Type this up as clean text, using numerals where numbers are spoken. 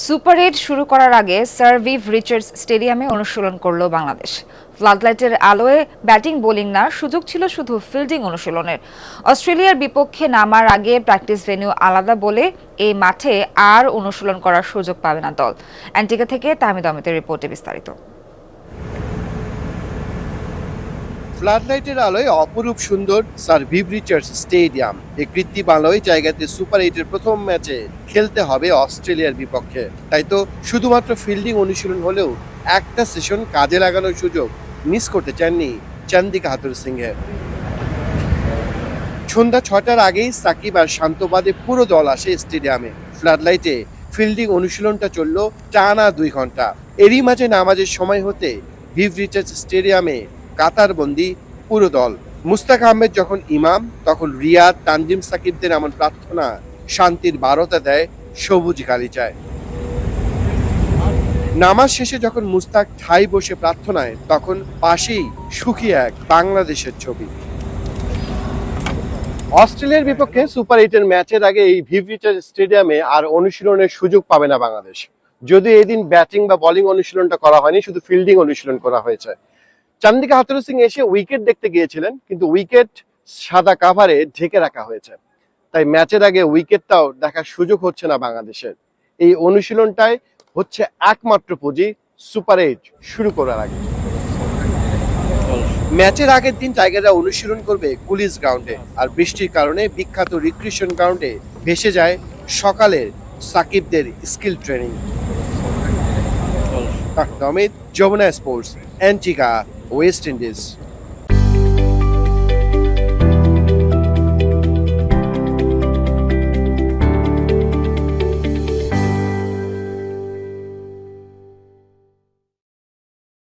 Super ৮ শুরু করার আগে স্যার ভিভ রিচার্ডস স্টেডিয়ামে অনুশীলন করল বাংলাদেশ। ফ্লাডলাইটের আলোয় ব্যাটিং বোলিং না, সুযোগ ছিল শুধু ফিল্ডিং অনুশীলনের। অস্ট্রেলিয়ার বিপক্ষে নামার আগে প্র্যাকটিস ভেন্যু আলাদা বলে এই মাঠে আর অনুশীলন করার সুযোগ পাবে না দল। অ্যান্টিগা থেকে তাহমিদ আহমেদের রিপোর্টে বিস্তারিত। ফ্লাডলাইটের আলোয় অপরূপ সুন্দর স্যার ভিভ রিচার্ডস স্টেডিয়াম। এই কৃত্রিম আলোয় জায়গাতে সুপার ৮-এর প্রথম ম্যাচে খেলতে হবে অস্ট্রেলিয়ার বিপক্ষে। তাই তো শুধুমাত্র ফিল্ডিং অনুশীলন হলেও একটা সেশন কাজে লাগানোর সুযোগ মিস করতে চাননি চন্দিকা হাথুর সিংহে। সন্ধ্যা ৬টার আগেই সাকিব আর শান্তবাদে পুরো দল আসে স্টেডিয়ামে। ফ্লাডলাইটে ফিল্ডিং অনুশীলনটা চলল টানা ২ ঘন্টা। এরই মাঝে নামাজের সময় হতে ভিভ রিচার্ডস স্টেডিয়ামে কাতারবন্দি পুরো দল। মুস্তাক আহমেদ যখন ইমাম, তখন রিয়াদ, তানজিম সাকিবদের এমন প্রার্থনা শান্তির বারতা দেয় সবুজ গালিচায়। নামাজ শেষে যখন মুস্তাক ঠাই বসে প্রার্থনায়, তখন পাশেই শুকিয়ে এক বাংলাদেশের ছবি। অস্ট্রেলিয়ার বিপক্ষে সুপার ৮-এর ম্যাচের আগে এই ভিভ রিচার্ডস স্টেডিয়ামে আর অনুশীলনের সুযোগ পাবে না বাংলাদেশ। যদিও এদিন ব্যাটিং বা বোলিং অনুশীলনটা করা হয়নি, শুধু ফিল্ডিং অনুশীলন করা হয়েছে। চন্দিকা হাথুরু সিং এসে উইকেট দেখতে গিয়েছিলেন, কিন্তু উইকেট সাদা কাভারে ঢেকে রাখা হয়েছে। তাই ম্যাচের আগে উইকেটটাও দেখার সুযোগ হচ্ছে না বাংলাদেশের। এই অনুশীলনটাই হচ্ছে একমাত্র পুঁজি সুপার ৮ শুরু করার আগে। ম্যাচের আগের দিন টাইগাররা অনুশীলন করবে কুলিস গ্রাউন্ডে, আর বৃষ্টির কারণে বিখ্যাত রিক্রিয়েশন গ্রাউন্ডে ভেসে যায় সকালের সাকিবদের skill training. Jamuna sports, Antigua, West Indies.